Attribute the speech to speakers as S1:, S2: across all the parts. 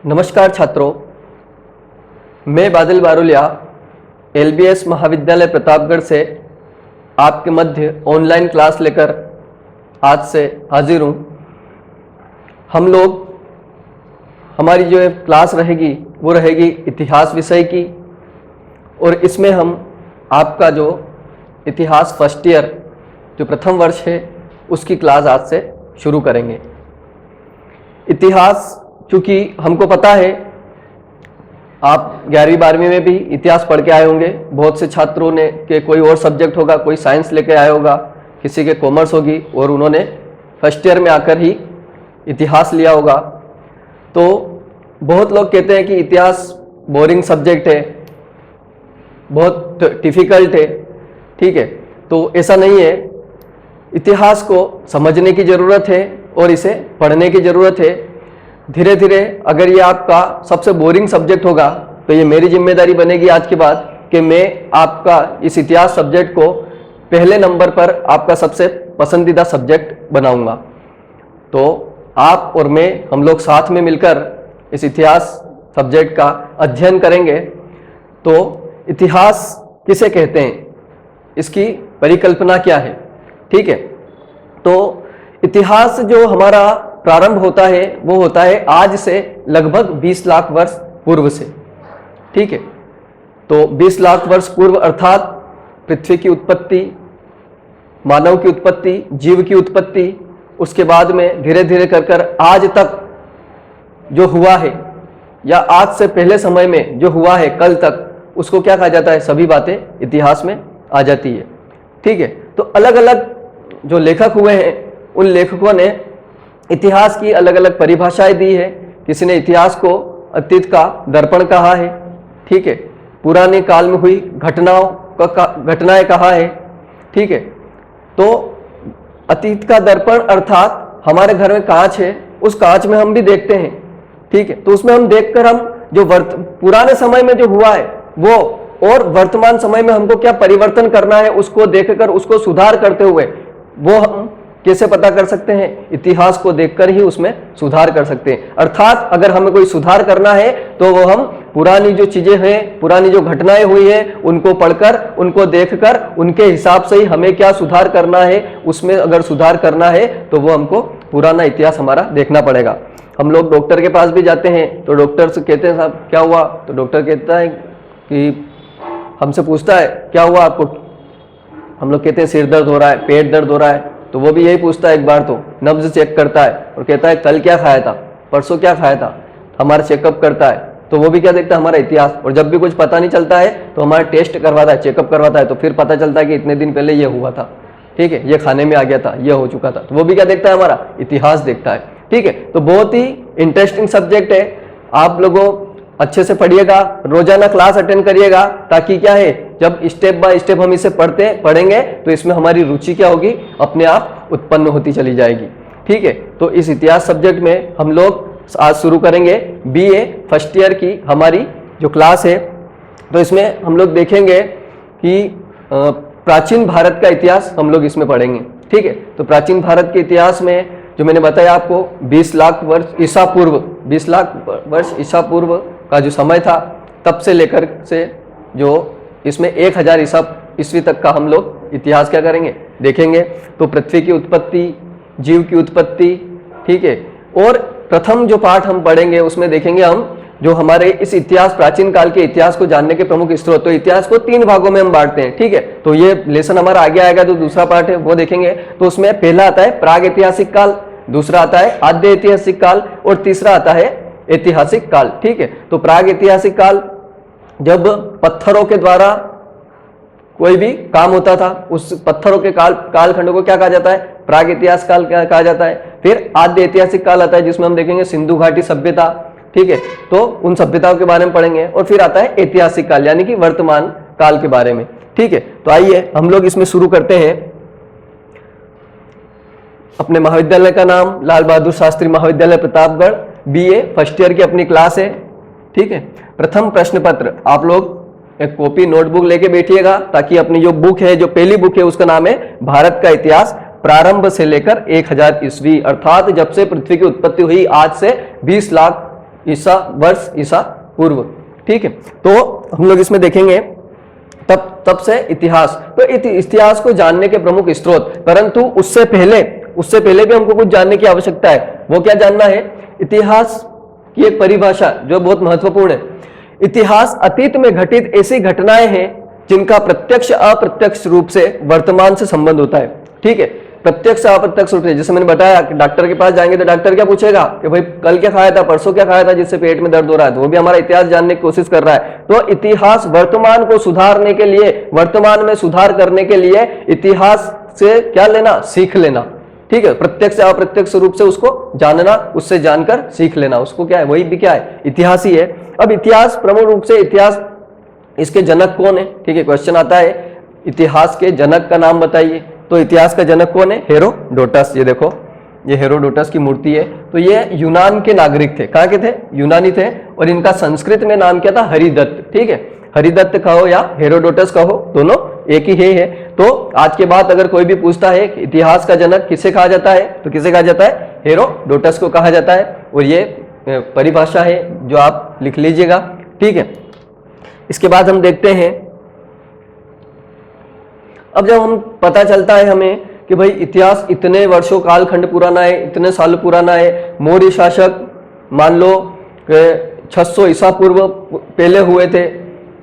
S1: नमस्कार छात्रों, मैं बादल बारुलिया एलबीएस महाविद्यालय प्रतापगढ़ से आपके मध्य ऑनलाइन क्लास लेकर आज से हाजिर हूँ। हम लोग हमारी जो क्लास रहेगी वो रहेगी इतिहास विषय की, और इसमें हम आपका जो इतिहास फर्स्ट ईयर जो प्रथम वर्ष है उसकी क्लास आज से शुरू करेंगे। इतिहास चूँकि हमको पता है, आप 11वीं 12वीं में भी इतिहास पढ़ के आए होंगे। बहुत से छात्रों ने के कोई और सब्जेक्ट होगा, कोई साइंस लेके आया होगा, किसी के कॉमर्स होगी, और उन्होंने फर्स्ट ईयर में आकर ही इतिहास लिया होगा। तो बहुत लोग कहते हैं कि इतिहास बोरिंग सब्जेक्ट है, बहुत डिफिकल्ट है। ठीक है, तो ऐसा नहीं है। इतिहास को समझने की ज़रूरत है और इसे पढ़ने की ज़रूरत है। धीरे धीरे अगर ये आपका सबसे बोरिंग सब्जेक्ट होगा तो ये मेरी जिम्मेदारी बनेगी आज के बाद कि मैं आपका इस इतिहास सब्जेक्ट को पहले नंबर पर आपका सबसे पसंदीदा सब्जेक्ट बनाऊंगा। तो आप और मैं, हम लोग साथ में मिलकर इस इतिहास सब्जेक्ट का अध्ययन करेंगे। तो इतिहास किसे कहते हैं, इसकी परिकल्पना क्या है। ठीक है, तो इतिहास जो हमारा प्रारंभ होता है वो होता है आज से लगभग 20 लाख वर्ष पूर्व से। ठीक है, तो 20 लाख वर्ष पूर्व अर्थात पृथ्वी की उत्पत्ति, मानव की उत्पत्ति, जीव की उत्पत्ति, उसके बाद में धीरे धीरे कर आज तक जो हुआ है या आज से पहले समय में जो हुआ है कल तक, उसको क्या कहा जाता है, सभी बातें इतिहास में आ जाती है। ठीक है, तो अलग अलग जो लेखक हुए हैं उन लेखकों ने इतिहास की अलग अलग परिभाषाएं दी है। किसी ने इतिहास को अतीत का दर्पण कहा है। ठीक है, पुराने काल में हुई घटनाएं कहा है। ठीक है, तो अतीत का दर्पण अर्थात हमारे घर में कांच है, उस कांच में हम भी देखते हैं। ठीक है, तो उसमें हम देखकर हम जो पुराने समय में जो हुआ है वो और वर्तमान समय में हमको क्या परिवर्तन करना है उसको देखकर उसको सुधार करते हुए वो हम कैसे पता कर सकते हैं, इतिहास को देखकर ही उसमें सुधार कर सकते हैं। अर्थात अगर हमें कोई सुधार करना है तो वो हम पुरानी जो चीजें हैं, पुरानी जो घटनाएं हुई है उनको पढ़कर, उनको देखकर, उनके हिसाब से ही हमें क्या सुधार करना है, उसमें अगर सुधार करना है तो वो हमको पुराना इतिहास हमारा देखना पड़ेगा। हम लोग डॉक्टर के पास भी जाते हैं तो डॉक्टर से कहते हैं साहब क्या हुआ, तो डॉक्टर कहता है कि हमसे पूछता है क्या हुआ आपको। हम लोग कहते हैं सिर दर्द हो रहा है, पेट दर्द हो रहा है, तो वो भी यही पूछता है, एक बार तो नब्ज चेक करता है और कहता है कल क्या खाया था, परसों क्या खाया था, हमारा चेकअप करता है। तो वो भी क्या देखता है, हमारा इतिहास। और जब भी कुछ पता नहीं चलता है तो हमारा टेस्ट करवाता है, चेकअप करवाता है, तो फिर पता चलता है कि इतने दिन पहले ये हुआ था। ठीक है, ये खाने में आ गया था, ये हो चुका था, तो वो भी क्या देखता है, हमारा इतिहास देखता है। ठीक है, तो बहुत ही इंटरेस्टिंग सब्जेक्ट है। आप लोगों अच्छे से पढ़िएगा, रोजाना क्लास अटेंड करिएगा, ताकि क्या है जब स्टेप बाय स्टेप हम इसे पढ़ेंगे तो इसमें हमारी रुचि क्या होगी, अपने आप उत्पन्न होती चली जाएगी। ठीक है, तो इस इतिहास सब्जेक्ट में हम लोग आज शुरू करेंगे बीए फर्स्ट ईयर की हमारी जो क्लास है। तो इसमें हम लोग देखेंगे कि प्राचीन भारत का इतिहास हम लोग इसमें पढ़ेंगे। ठीक है, तो प्राचीन भारत के इतिहास में जो मैंने बताया आपको 20 लाख वर्ष ईसा पूर्व, 20 लाख वर्ष ईसा पूर्व का जो समय था, तब से लेकर से जो इसमें 1000 ईस्वी तक का हम लोग इतिहास क्या करेंगे, देखेंगे। तो पृथ्वी की उत्पत्ति, जीव की उत्पत्ति, ठीक है, और प्रथम जो पाठ हम पढ़ेंगे उसमें देखेंगे हम जो हमारे इस इतिहास, प्राचीन काल के इतिहास को जानने के प्रमुख स्रोत। तो इतिहास को 3 भागों में हम बांटते हैं। ठीक है, तो ये लेसन हमारा आगे आएगा, जो दूसरा पार्ट है वो देखेंगे। तो उसमें पहला आता है प्राग ऐतिहासिक काल, दूसरा आता है आद्य ऐतिहासिक काल, और तीसरा आता है ऐतिहासिक काल। ठीक है, तो प्राग ऐतिहासिक काल जब पत्थरों के द्वारा कोई भी काम होता था, उस पत्थरों के कालखंड को क्या कहा जाता है, प्राग इतिहास काल कहा जाता है। फिर आद्य ऐतिहासिक काल आता है जिसमें हम देखेंगे सिंधु घाटी सभ्यता। ठीक है, तो उन सभ्यताओं के बारे में पढ़ेंगे। और फिर आता है ऐतिहासिक काल, यानी कि वर्तमान काल के बारे में। ठीक है, तो आइए हम लोग इसमें शुरू करते हैं। अपने महाविद्यालय का नाम लाल बहादुर शास्त्री महाविद्यालय प्रतापगढ़, बीए फर्स्ट ईयर की अपनी क्लास है। ठीक है, प्रथम प्रश्न पत्र आप लोग एक कॉपी नोटबुक लेके बैठिएगा, ताकि अपनी जो बुक है, जो पहली बुक है, उसका नाम है भारत का इतिहास प्रारंभ से लेकर 1000 ईस्वी, अर्थात जब से पृथ्वी की उत्पत्ति हुई आज से 20 लाख ईसा वर्ष ईसा पूर्व। ठीक है, तो हम लोग इसमें देखेंगे तब से इतिहास, तो इतिहास को जानने के प्रमुख स्रोत, परंतु उससे पहले भी हमको कुछ जानने की आवश्यकता है। वो क्या जानना है? इतिहास की एक परिभाषा जो बहुत महत्वपूर्ण है। इतिहास अतीत में घटित ऐसी घटनाएं हैं जिनका प्रत्यक्ष अप्रत्यक्ष रूप से वर्तमान से संबंध होता है। ठीक है, प्रत्यक्ष अप्रत्यक्ष रूप से, जैसे मैंने बताया कि डॉक्टर के पास जाएंगे तो डॉक्टर क्या पूछेगा कि भाई कल क्या खाया था, परसों क्या खाया था जिससे पेट में दर्द हो रहा है, तो वो भी हमारा इतिहास जानने की कोशिश कर रहा है। तो इतिहास वर्तमान को सुधारने के लिए, वर्तमान में सुधार करने के लिए इतिहास से क्या लेना? सीख लेना। ठीक है, प्रत्यक्ष अप्रत्यक्ष रूप से उसको जानना, उससे जानकर सीख लेना, उसको क्या है? वही भी क्या है? इतिहास ही है। अब इतिहास प्रमुख रूप से, इतिहास इसके जनक कौन है? ठीक है, क्वेश्चन आता है इतिहास के जनक का नाम बताइए। तो इतिहास का जनक कौन है? हेरोडोटस। ये देखो, ये हेरोडोटस की मूर्ति है। तो ये यूनान के नागरिक थे। कहाँ के थे? यूनानी थे। और इनका संस्कृत में नाम क्या था? हरिदत्त। ठीक है, हरिदत्त कहो या हेरोडोटस कहो, दोनों एक ही है। तो आज के बाद अगर कोई भी पूछता है कि इतिहास का जनक किसे कहा जाता है, तो किसे कहा जाता है? हेरोडोटस को कहा जाता है। और ये परिभाषा है जो आप लिख लीजिएगा। ठीक है, इसके बाद हम देखते हैं, अब जब हम पता चलता है हमें कि भाई इतिहास इतने वर्षों कालखंड पुराना है, इतने साल पुराना है, मौर्य शासक मान लो 600 ईसा पूर्व पहले हुए थे,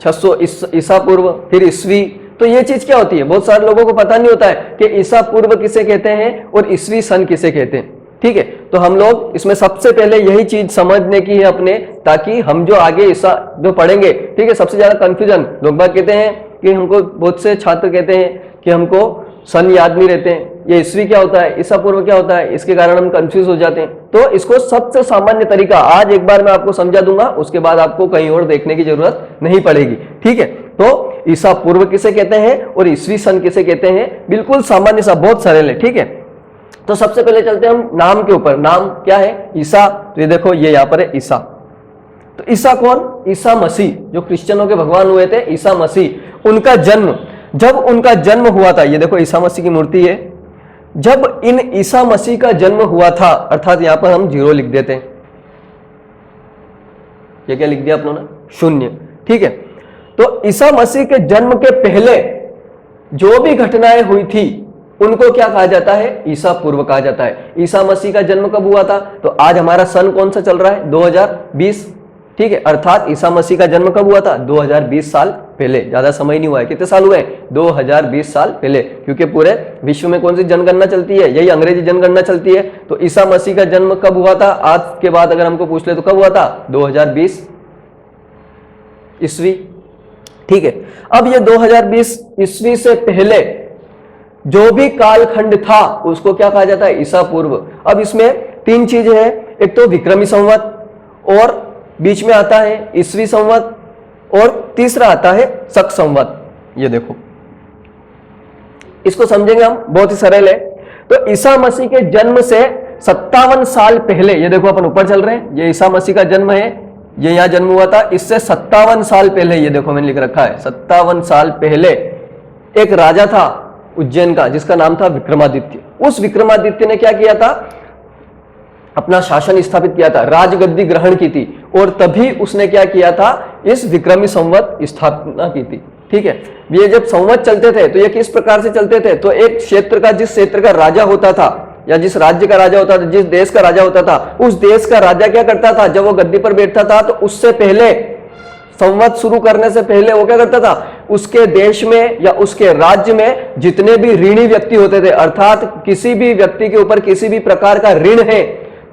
S1: 600 ईसा पूर्व, फिर ईस्वी। तो ये चीज क्या होती है? बहुत सारे लोगों को पता नहीं होता है कि ईसा पूर्व किसे कहते हैं और ईस्वी सन किसे कहते हैं। ठीक है, तो हम लोग इसमें सबसे पहले यही चीज समझने की है अपने, ताकि हम जो आगे ईसा जो पढ़ेंगे, ठीक है, सबसे ज्यादा कंफ्यूजन लोग बात कहते हैं कि हमको, बहुत से छात्र कहते हैं कि हमको सन याद नहीं रहते हैं, ये ईस्वी क्या होता है, ईसा पूर्व क्या होता है, इसके कारण हम कंफ्यूज हो जाते हैं। तो इसको सबसे सामान्य तरीका आज एक बार मैं आपको समझा दूंगा, उसके बाद आपको कहीं और देखने की जरूरत नहीं पड़ेगी। ठीक है, तो ईसा पूर्व किसे कहते हैं और ईस्वी सन किसे कहते हैं, बिल्कुल सामान्य सा, बहुत सरल है। ठीक है, तो सबसे पहले चलते हैं हम नाम के ऊपर। नाम क्या है? ईसा। तो ये देखो, ये यहां पर है ईसा। तो ईसा कौन? ईसा मसीह, जो क्रिश्चियनों के भगवान हुए थे, ईसा मसीह। उनका जन्म, जब उनका जन्म हुआ था, ये देखो ईसा मसीह की मूर्ति है, जब इन ईसा मसीह का जन्म हुआ था, अर्थात यहां पर हम 0 लिख देते हैं, ये क्या लिख दिया अपनों ने? 0। ठीक है, तो ईसा मसीह के जन्म के पहले जो भी घटनाएं हुई थी उनको क्या कहा जाता है? ईसा पूर्व कहा जाता है। ईसा मसीह का जन्म कब हुआ था? तो आज हमारा सन कौन सा चल रहा है? 2020। ठीक है, अर्थात ईसा मसीह का जन्म कब हुआ था? 2020 साल पहले। ज्यादा समय नहीं हुआ है। कितने साल हुए? 2020 साल पहले, क्योंकि पूरे विश्व में कौन सी जनगणना चलती है? यही अंग्रेजी जनगणना चलती है। तो ईसा मसीह का जन्म कब हुआ था? आज के बाद अगर हमको पूछ ले तो कब हुआ था? 2020 ईस्वी। ठीक है, अब ये 2020 ईस्वी से पहले जो भी कालखंड था उसको क्या कहा जाता है? ईसा पूर्व। अब इसमें 3 चीजें हैं, एक तो विक्रमी संवत, और बीच में आता है ईस्वी संवत, और तीसरा आता है शक संवत। ये देखो, इसको समझेंगे हम, बहुत ही सरल है। तो ईसा मसीह के जन्म से 57 साल पहले, ये देखो अपन ऊपर चल रहे हैं, ये ईसा मसीह का जन्म है, ये यहां जन्म हुआ था, इससे 57 साल पहले, ये देखो मैंने लिख रखा है, 57 साल पहले एक राजा था उज्जैन का जिसका नाम था विक्रमादित्य। उस विक्रमादित्य ने क्या किया था? अपना शासन स्थापित किया था, राजगद्दी ग्रहण की थी, और तभी उसने क्या किया था? इस विक्रमी संवत स्थापना की थी। ठीक है, ये जब संवत चलते थे तो ये किस प्रकार से चलते थे? तो एक क्षेत्र का, जिस क्षेत्र का राजा होता था या जिस राज्य का राजा होता था, जिस देश का राजा होता था, उस देश का राजा क्या करता था? जब वो गद्दी पर बैठता था तो उससे पहले, संवत शुरू करने से पहले वो क्या करता था? उसके देश में या उसके राज्य में जितने भी ऋणी व्यक्ति होते थे, अर्थात किसी भी व्यक्ति के ऊपर किसी भी प्रकार का ऋण है,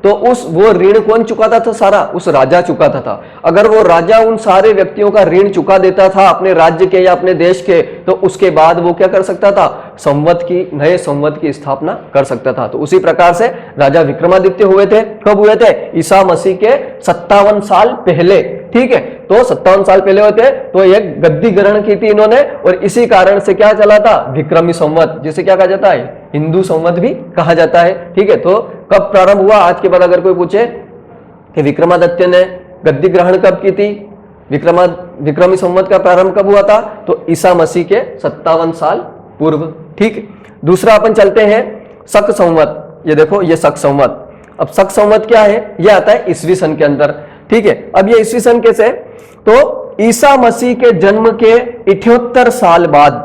S1: तो वो ऋण कौन चुकाता था? सारा उस राजा चुकाता था। अगर वो राजा उन सारे व्यक्तियों का ऋण चुका देता था अपने राज्य के या अपने देश के, तो उसके बाद वो क्या कर सकता था? संवत की, नए संवत की स्थापना कर सकता था। तो उसी प्रकार से राजा विक्रमादित्य हुए थे। कब हुए थे? ईसा मसीह के 57 साल पहले। ठीक है, तो 57 साल पहले होते, तो एक गद्दी ग्रहण की थी इन्होंने, और इसी कारण से क्या चला था? विक्रमी संवत, जिसे क्या कहा जाता है? हिंदू संवत भी कहा जाता है। ठीक है, तो कब प्रारंभ हुआ? आज के बाद अगर कोई पूछे कि विक्रमादित्य ने गद्दी ग्रहण कब की थी, विक्रमी संवत का प्रारंभ कब हुआ था? तो ईसा मसीह के 57 साल पूर्व। ठीक, दूसरा अपन चलते हैं शक संवत। ये देखो, ये शक संवत। अब शक संवत क्या है? ये आता है ईस्वी सन के अंदर। ठीक है। अब ये ईस्वी सन कैसे, तो ईसा मसीह के जन्म के 78 साल बाद,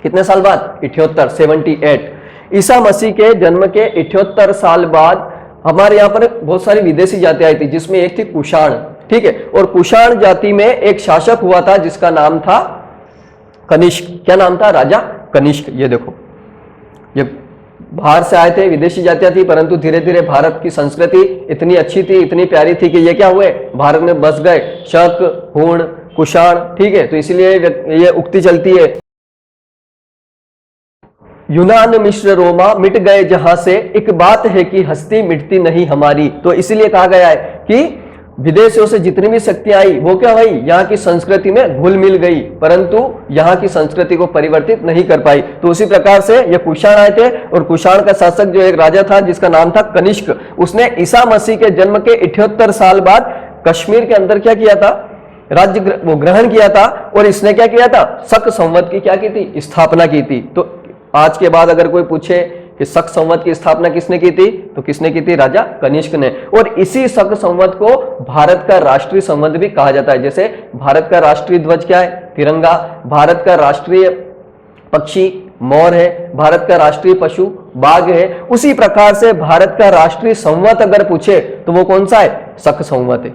S1: कितने साल बाद, 78, 78, ईसा मसीह के जन्म के 78 साल बाद हमारे यहाँ पर बहुत सारी विदेशी जातियां आई थी, जिसमें एक थी कुषाण, ठीक है। और कुषाण जाति में एक शासक हुआ था जिसका नाम था कनिष्क। क्या नाम था, राजा कनिष्क। ये देखो, ये बाहर से आए थे, विदेशी जातियां थी, परंतु धीरे धीरे भारत की संस्कृति इतनी अच्छी थी, इतनी प्यारी थी कि ये क्या हुए, भारत में बस गए, शक, हूण, कुषाण, ठीक है। तो इसीलिए ये उक्ति चलती है, यूनान मिश्र रोमा मिट गए जहां से, एक बात है कि हस्ती मिटती नहीं हमारी। तो इसीलिए कहा गया है कि विदेशों से जितनी भी शक्तियां आई वो क्या हुई, यहाँ की संस्कृति में घुल मिल गई, परंतु यहाँ की संस्कृति को परिवर्तित नहीं कर पाई। तो उसी प्रकार से ये कुषाण आए थे, और कुषाण का शासक जो एक राजा था जिसका नाम था कनिष्क, उसने ईसा मसीह के जन्म के 78 साल बाद कश्मीर के अंदर क्या किया था, राज्य वो ग्रहण किया था। और इसने क्या किया था, शक संवत की क्या की थी, स्थापना की थी। तो आज के बाद अगर कोई पूछे कि शक संवत की स्थापना किसने की थी, तो किसने की थी, राजा कनिष्क ने। और इसी शक संवत को भारत का राष्ट्रीय संवत भी कहा जाता है। जैसे भारत का राष्ट्रीय ध्वज क्या है, तिरंगा, भारत का राष्ट्रीय पक्षी मोर है, भारत का राष्ट्रीय पशु बाघ है। उसी प्रकार से भारत का राष्ट्रीय संवत अगर पूछे तो वो कौन सा है, शक संवत है।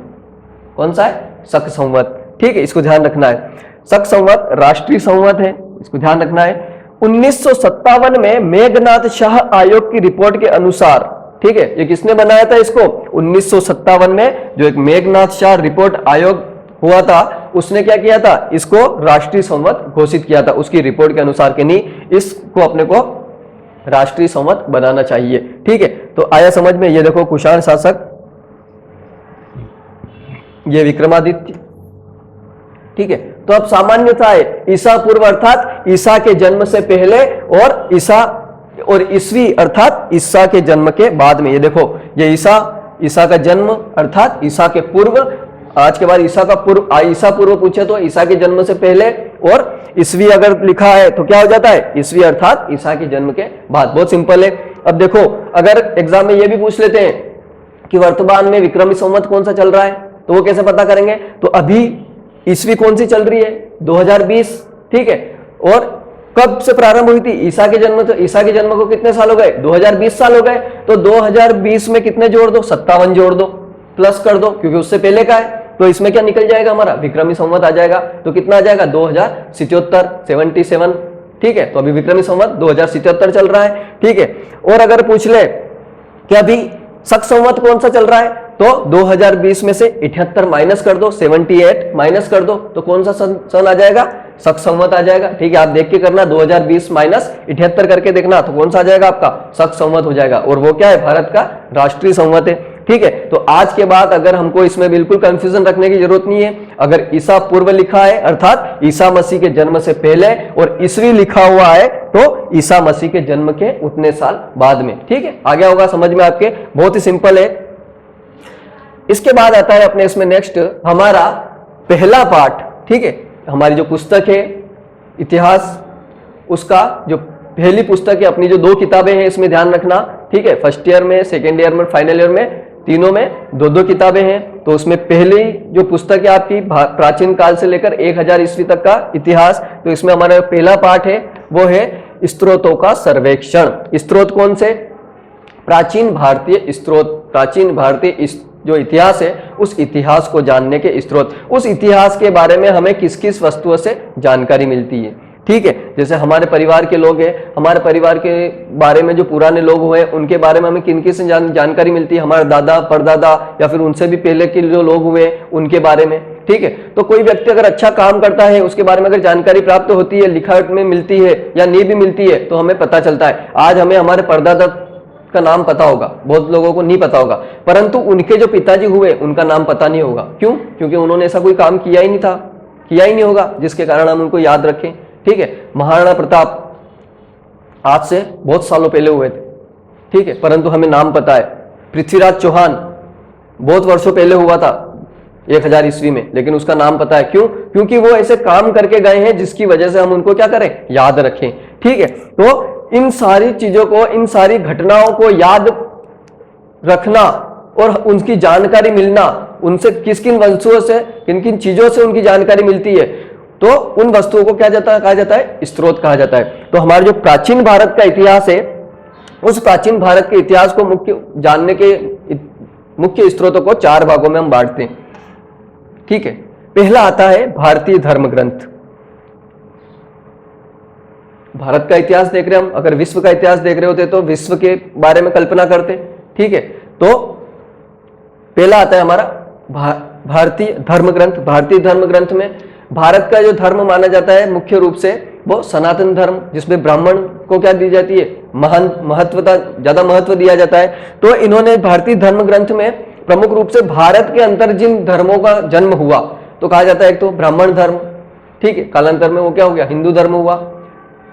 S1: कौन सा है, शक संवत, ठीक है। इसको ध्यान रखना है, शक संवत राष्ट्रीय संवत है, इसको ध्यान रखना है। 1957 में मेघनाथ शाह आयोग की रिपोर्ट के अनुसार, ठीक है, ये किसने बनाया था इसको, 1957 में जो एक मेघनाथ शाह रिपोर्ट आयोग हुआ था, उसने क्या किया था, इसको राष्ट्रीय संवत घोषित किया था उसकी रिपोर्ट के अनुसार कि नहीं, इसको अपने को राष्ट्रीय संवत बनाना चाहिए, ठीक है। तो आया समझ में। ये देखो कुषाण शासक, ये विक्रमादित्य, ठीक है। तो अब सामान्यता है ईसा पूर्व अर्थात ईसा के जन्म से पहले, और ईसा और ईस्वी अर्थात ईसा के जन्म के बाद में। ये देखो, ये ईसा का जन्म अर्थात ईसा के पूर्व, आज के बाद ईसा का पूर्व, ईसा पूर्व पूछे तो ईसा के जन्म से पहले, और ईस्वी अगर लिखा है तो क्या हो जाता है, ईस्वी अर्थात ईसा के जन्म के बाद। बहुत सिंपल है। अब देखो, अगर एग्जाम में ये भी पूछ लेते हैं कि वर्तमान में विक्रमी संवत कौन सा चल रहा है, तो वो कैसे पता करेंगे, तो अभी ईस्वी कौन सी चल रही है, 2020, ठीक है। और कब से प्रारंभ हुई थी, ईसा के जन्म, तो ईसा के जन्म को कितने साल हो गए, 2020 साल हो गए। तो 2020 में कितने जोड़ दो, 57 जोड़ दो, प्लस कर दो, क्योंकि उससे पहले का है। तो इसमें क्या निकल जाएगा, हमारा विक्रमी संवत आ जाएगा। तो कितना आ जाएगा, 2077, 77, ठीक है। तो अभी विक्रमी संवत 2077 चल रहा है, ठीक है। और अगर पूछ ले कि अभी शक संवत कौन सा चल रहा है, तो 2020 में से 78 माइनस कर दो, 78 माइनस कर दो, तो कौन सा सन आ जाएगा, शक संवत आ जाएगा, ठीक है। आप देख के करना, 2020 माइनस 78 करके देखना, तो कौन सा आ जाएगा आपका, शक संवत हो जाएगा। और वो क्या है, भारत का राष्ट्रीय संवत है, ठीक है। तो आज के बाद अगर हमको इसमें बिल्कुल कंफ्यूजन रखने की जरूरत नहीं है। अगर ईसा पूर्व लिखा है अर्थात ईसा मसीह के जन्म से पहले, और ईस्वी लिखा हुआ है तो ईसा मसीह के जन्म के उतने साल बाद में, ठीक है। आ गया होगा समझ में आपके, बहुत ही सिंपल है। इसके बाद आता है अपने इसमें नेक्स्ट हमारा पहला पार्ट, ठीक है। हमारी जो पुस्तक है इतिहास, उसका जो पहली पुस्तक है, अपनी जो 2 किताबें हैं इसमें ध्यान रखना, ठीक है। फर्स्ट ईयर में, सेकेंड ईयर में, फाइनल ईयर में, तीनों में 2-2 किताबें हैं। तो उसमें पहली जो पुस्तक है आपकी प्राचीन काल से लेकर 1000 ईस्वी तक का इतिहास, तो इसमें हमारा पहला पार्ट है वो है स्त्रोतों का सर्वेक्षण। स्त्रोत कौन से, प्राचीन भारतीय स्त्रोत, प्राचीन भारतीय जो इतिहास है उस इतिहास को जानने के स्त्रोत, उस इतिहास के बारे में हमें किस किस वस्तुओं से जानकारी मिलती है, ठीक है। जैसे हमारे परिवार के लोग हैं, हमारे परिवार के बारे में जो पुराने लोग हुए उनके बारे में हमें किन किन से जानकारी मिलती है, हमारे दादा परदादा या फिर उनसे भी पहले के जो लोग हुए उनके बारे में, ठीक है। तो कोई व्यक्ति अगर अच्छा काम करता है उसके बारे में अगर जानकारी प्राप्त होती है, लिखावट में मिलती है या नहीं भी मिलती है, तो हमें पता चलता है। आज हमें हमारे परदादा का नाम पता होगा, बहुत लोगों को नहीं पता होगा, परंतु उनके जो पिताजी हुए उनका नाम पता नहीं होगा। क्यों, क्योंकि उन्होंने ऐसा कोई काम किया ही नहीं था, किया ही नहीं होगा, जिसके कारण हम उनको याद रखें, ठीक है। महाराणा प्रताप आज से बहुत सालों पहले हुए थे, ठीक है, परंतु हमें नाम पता है। पृथ्वीराज चौहान बहुत वर्षों पहले हुआ था 1000 ईस्वी में, लेकिन उसका नाम पता है। क्यों, क्योंकि वो ऐसे काम करके गए हैं जिसकी वजह से हम उनको क्या करें, याद रखें, ठीक है। तो इन सारी चीजों को, इन सारी घटनाओं को याद रखना और उनकी जानकारी मिलना उनसे किस किन वस्तुओं से, किन किन चीजों से उनकी जानकारी मिलती है, तो उन वस्तुओं को क्या कहा जाता है, स्रोत कहा जाता है। तो हमारा जो प्राचीन भारत का इतिहास है, उस प्राचीन भारत के इतिहास को मुख्य जानने के मुख्य स्रोतों को 4 भागों में हम बांटते हैं। ठीक है, पहला आता है भारतीय धर्म ग्रंथ। भारत का इतिहास देख रहे हैं हम, अगर विश्व का इतिहास देख रहे होते तो विश्व के बारे में कल्पना करते। ठीक है, तो पहला आता है हमारा भारतीय धर्म ग्रंथ। भारतीय धर्म ग्रंथ में भारत का जो धर्म माना जाता है मुख्य रूप से वो सनातन धर्म, जिसमें ब्राह्मण को क्या दी जाती है, महान महत्वता, ज्यादा महत्व दिया जाता है। तो इन्होंने भारतीय धर्म ग्रंथ में प्रमुख रूप से भारत के अंदर जिन धर्मों का जन्म हुआ तो कहा जाता है एक तो ब्राह्मण धर्म, ठीक है, कालांतर में वो क्या हो गया, हिंदू धर्म हुआ,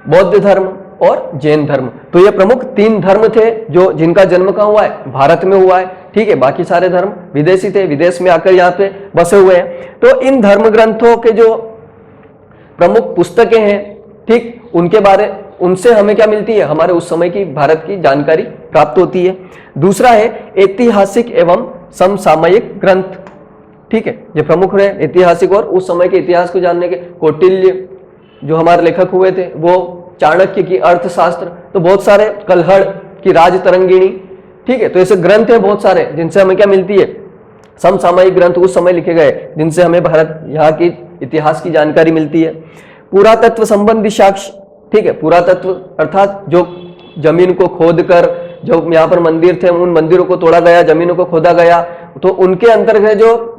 S1: बौद्ध धर्म और जैन धर्म। तो ये प्रमुख 3 धर्म थे जो जिनका जन्म कहाँ हुआ है, भारत में हुआ है। ठीक है, बाकी सारे धर्म विदेशी थे, विदेश में आकर यहाँ पे बसे हुए हैं। तो इन धर्म ग्रंथों के जो प्रमुख पुस्तकें हैं, ठीक, उनसे हमें क्या मिलती है, हमारे उस समय की भारत की जानकारी प्राप्त होती है। दूसरा है ऐतिहासिक एवं समसामयिक ग्रंथ। ठीक है, ये प्रमुख है ऐतिहासिक और उस समय के इतिहास को जानने के। कौटिल्य जो हमारे लेखक हुए थे, वो चाणक्य की अर्थशास्त्र, तो बहुत सारे, कल्हड़ की राजतरंगिणी। ठीक है, तो ऐसे ग्रंथ हैं बहुत सारे जिनसे हमें क्या मिलती है, समसामयिक ग्रंथ उस समय लिखे गए जिनसे हमें भारत यहाँ की इतिहास की जानकारी मिलती है। पुरातत्व संबंधी साक्ष्य। ठीक है, पुरातत्व अर्थात जो जमीन को खोद कर जो यहाँ पर मंदिर थे उन मंदिरों को तोड़ा गया, जमीनों को खोदा गया, तो उनके अंतर्गत जो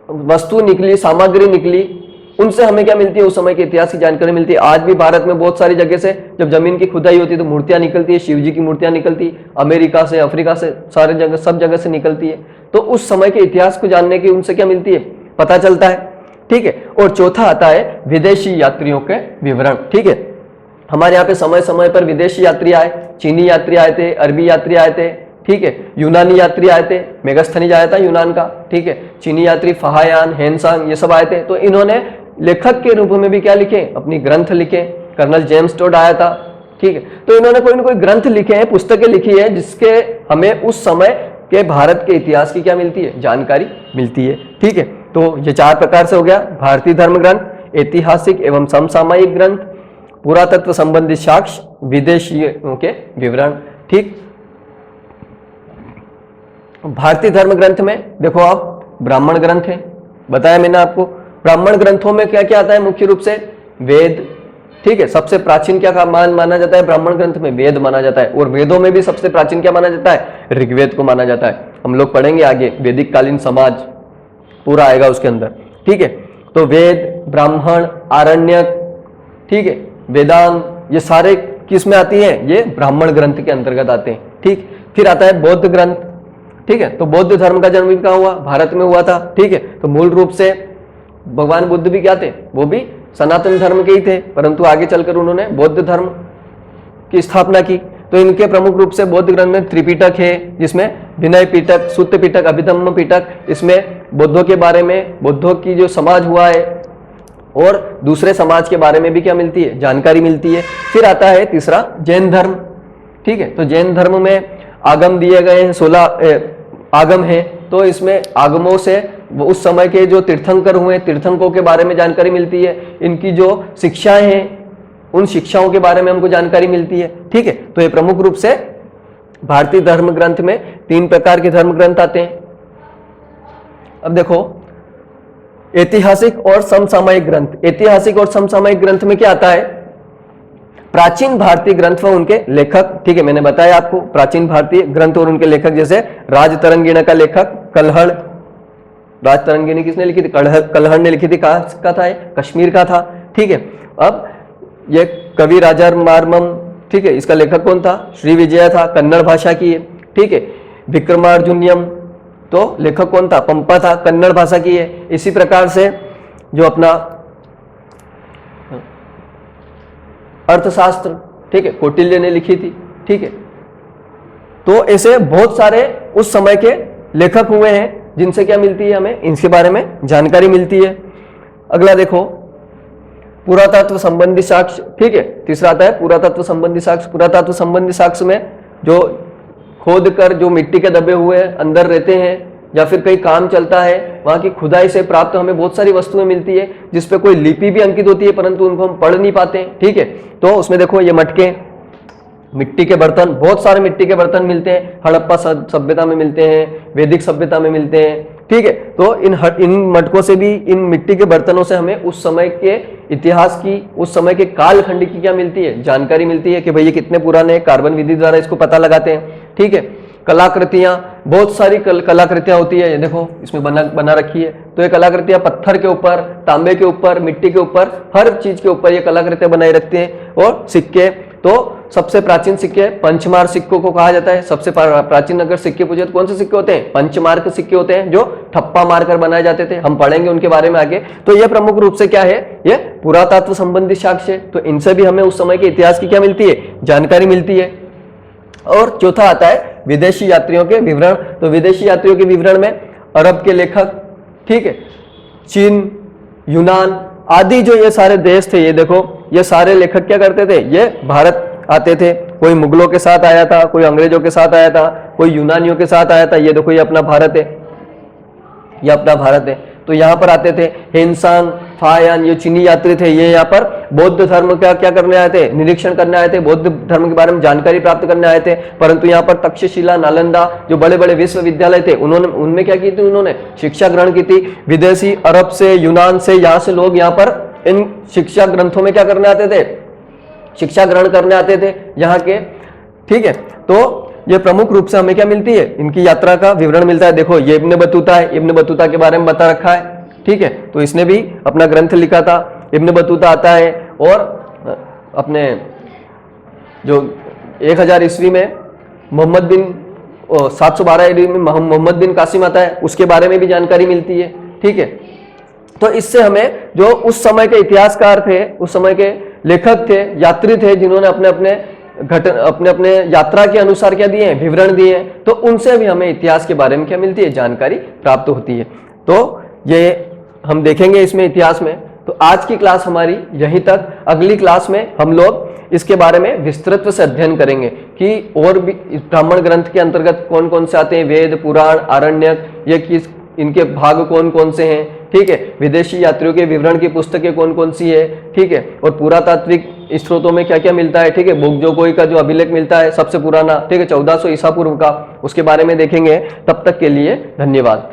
S1: वस्तु निकली, सामग्री निकली, उनसे हमें क्या मिलती है, उस समय के इतिहास की जानकारी मिलती है। आज भी भारत में बहुत सारी जगह से जब जमीन की खुदाई होती है तो मूर्तियां निकलती है, शिव जी की मूर्तियां निकलती, अमेरिका से, अफ्रीका से, सारे जगह, सब जगह से निकलती है। तो उस समय के इतिहास को जानने की उनसे क्या मिलती है, पता चलता है। ठीक है, और चौथा आता है विदेशी यात्रियों के विवरण। ठीक है, हमारे यहाँ पे समय समय पर विदेशी यात्री आए, चीनी यात्री आए थे, अरबी यात्री आए थे, ठीक है, यूनानी यात्री आए थे, मेगास्थनीज आया था यूनान का, ठीक है, चीनी यात्री फाहायान, हेनसांग, ये सब आए थे। तो इन्होंने लेखक के रूप में भी क्या लिखे, अपनी ग्रंथ लिखे। कर्नल जेम्स टोड आया था, ठीक है, तो इन्होंने कोई ना कोई ग्रंथ लिखे हैं, पुस्तकें लिखी है, जिसके हमें उस समय के भारत के इतिहास की क्या मिलती है, जानकारी मिलती है। ठीक है, तो ये 4 प्रकार से हो गया, भारतीय धर्म ग्रंथ, ऐतिहासिक एवं समसामयिक ग्रंथ, पुरातत्व संबंधी साक्ष्य, विदेशियों के विवरण। ठीक, भारतीय धर्म ग्रंथ में देखो आप ब्राह्मण ग्रंथ है, बताया मैंने आपको। ब्राह्मण ग्रंथों में क्या क्या आता है, मुख्य रूप से वेद। ठीक है, सबसे प्राचीन क्या माना जाता है, ब्राह्मण ग्रंथ में वेद माना जाता है। और वेदों में भी सबसे प्राचीन क्या माना जाता है, ऋग्वेद को माना जाता है। हम लोग पढ़ेंगे आगे, वैदिक कालीन समाज पूरा आएगा उसके अंदर। ठीक है, तो वेद, ब्राह्मण, आरण्यक, ठीक है, वेदांग, ये सारे किस में आती है, ये ब्राह्मण ग्रंथ के अंतर्गत आते हैं। ठीक, फिर आता है बौद्ध ग्रंथ। ठीक है, तो बौद्ध धर्म का जन्म भी कहाँ हुआ, भारत में हुआ था। ठीक है, तो मूल रूप से भगवान बुद्ध भी क्या थे, वो भी सनातन धर्म के ही थे, परंतु आगे चलकर उन्होंने बौद्ध धर्म की स्थापना की। तो इनके प्रमुख रूप से बौद्ध ग्रंथ में त्रिपिटक है, जिसमें विनय पिटक, सुत्त पिटक, अभिधम्म पिटक, इसमें बौद्धों के बारे में, बौद्धों की जो समाज हुआ है और दूसरे समाज के बारे में भी क्या मिलती है, जानकारी मिलती है। फिर आता है तीसरा जैन धर्म। ठीक है, तो जैन धर्म में आगम दिए गए हैं, 16 आगम है। तो इसमें आगमों से उस समय के जो तीर्थंकर हुए, तीर्थंकों के बारे में जानकारी मिलती है, इनकी जो शिक्षाएं हैं उन शिक्षाओं के बारे में हमको जानकारी मिलती है। ठीक है, तो ये प्रमुख रूप से भारतीय धर्म ग्रंथ में 3 प्रकार के धर्म ग्रंथ आते हैं। अब देखो ऐतिहासिक और समसामयिक ग्रंथ। ऐतिहासिक और समसामयिक ग्रंथ में क्या आता है, प्राचीन भारतीय ग्रंथ व उनके लेखक। ठीक है, मैंने बताया आपको प्राचीन भारतीय ग्रंथ और उनके लेखक, जैसे राजतरंगिणी का लेखक कल्हड़। राजतरंगिणी किसने लिखी थी, कल्हड़ ने लिखी थी। कहाँ का था, कश्मीर का था। ठीक है, अब ये कवि राजारामवर्मम, ठीक है, इसका लेखक कौन था, श्री विजय था, कन्नड़ भाषा की है। ठीक है, विक्रमार्जुनियम, तो लेखक कौन था, पंपा था, कन्नड़ भाषा की है। इसी प्रकार से जो अपना अर्थशास्त्र, ठीक है, कौटिल्य ने लिखी थी। ठीक है, तो ऐसे बहुत सारे उस समय के लेखक हुए हैं जिनसे क्या मिलती है, हमें इनके बारे में जानकारी मिलती है। अगला देखो पुरातत्व संबंधी साक्ष्य। ठीक है, तीसरा आता है पुरातत्व संबंधी साक्ष्य। पुरातत्व संबंधी साक्ष्य में जो खोद कर जो मिट्टी के दबे हुए अंदर रहते हैं, या फिर कहीं काम चलता है, वहां की खुदाई से प्राप्त हमें बहुत सारी वस्तुएं मिलती है जिसपे कोई लिपि भी अंकित होती है परंतु उनको हम पढ़ नहीं पाते हैं। ठीक है, तो उसमें देखो ये मटके, मिट्टी के बर्तन, बहुत सारे मिट्टी के बर्तन मिलते हैं, हड़प्पा सभ्यता में मिलते हैं, वैदिक सभ्यता में मिलते हैं। ठीक है, तो इन मटकों से भी, इन मिट्टी के बर्तनों से हमें उस समय के इतिहास की, उस समय के कालखंड की क्या मिलती है, जानकारी मिलती है कि भाई ये कितने पुराने हैं, कार्बन विधि द्वारा इसको पता लगाते हैं। ठीक है, कलाकृतियां, बहुत सारी कलाकृतियां होती है, ये देखो इसमें बना रखी है। तो ये कलाकृतियां पत्थर के ऊपर, तांबे के ऊपर, मिट्टी के ऊपर, हर चीज के ऊपर ये कलाकृतियां बनाई रखती हैं। और सिक्के, तो सबसे प्राचीन सिक्के पंचमार सिक्कों को कहा जाता है। सबसे प्राचीन अगर सिक्के पूछे तो कौन से सिक्के होते हैं, पंचमार्क सिक्के होते हैं, जो ठप्पा मारकर बनाए जाते थे। हम पढ़ेंगे उनके बारे में आगे। तो ये प्रमुख रूप से क्या है, ये पुरातत्व संबंधी साक्ष्य, तो इनसे भी हमें उस समय के इतिहास की क्या मिलती है, जानकारी मिलती है। और चौथा आता है विदेशी यात्रियों के विवरण। तो विदेशी यात्रियों के विवरण में अरब के लेखक, ठीक है, चीन, यूनान आदि जो ये सारे देश थे, ये देखो ये सारे लेखक क्या करते थे, ये भारत आते थे। कोई मुगलों के साथ आया था, कोई अंग्रेजों के साथ आया था, कोई यूनानियों के साथ आया था। ये देखो ये अपना भारत है, ये अपना भारत है। तो यहाँ पर आते थे हेनसांग, फायान, ये चीनी यात्री थे, ये यहाँ पर बौद्ध धर्म का क्या करने आए थे, निरीक्षण करने आए थे, बौद्ध धर्म के बारे में जानकारी प्राप्त करने आए थे। परंतु यहाँ पर तक्षशिला, नालंदा जो बड़े बड़े विश्वविद्यालय थे, उन्होंने उनमें क्या की थी, उन्होंने शिक्षा ग्रहण की थी। विदेशी अरब से, यूनान से, यहाँ से लोग यहाँ पर इन शिक्षा ग्रंथों में क्या करने आते थे, शिक्षा ग्रहण करने आते थे यहाँ के। ठीक है, तो ये प्रमुख रूप से हमें क्या मिलती है, इनकी यात्रा का विवरण मिलता है। देखो ये इब्न बतूता है, इब्न बतूता के बारे में बता रखा है। ठीक है, तो इसने भी अपना ग्रंथ लिखा था। इब्न बतूता आता है और अपने जो 1000 ईस्वी में मोहम्मद बिन 712 ईस्वी में मोहम्मद बिन कासिम आता है, उसके बारे में भी जानकारी मिलती है। ठीक है, तो इससे हमें जो उस समय के इतिहासकार थे, उस समय के लेखक थे, यात्री थे, जिन्होंने अपने अपने यात्रा के अनुसार क्या दिए हैं, विवरण दिए हैं, तो उनसे भी हमें इतिहास के बारे में क्या मिलती है, जानकारी प्राप्त होती है। तो ये हम देखेंगे इसमें इतिहास में। तो आज की क्लास हमारी यहीं तक। अगली क्लास में हम लोग इसके बारे में विस्तृत से अध्ययन करेंगे कि और भी ब्राह्मण ग्रंथ के अंतर्गत कौन कौन से आते हैं, वेद, पुराण, आरण्यक, ये किस, इनके भाग कौन कौन से हैं। ठीक है, विदेशी यात्रियों के विवरण की पुस्तकें कौन कौन सी है। ठीक है, और पुरातात्विक स्रोतों में क्या क्या मिलता है। ठीक है, बुकजोकोई का जो अभिलेख मिलता है सबसे पुराना, ठीक है, 1400 ईसा पूर्व का, उसके बारे में देखेंगे। तब तक के लिए धन्यवाद।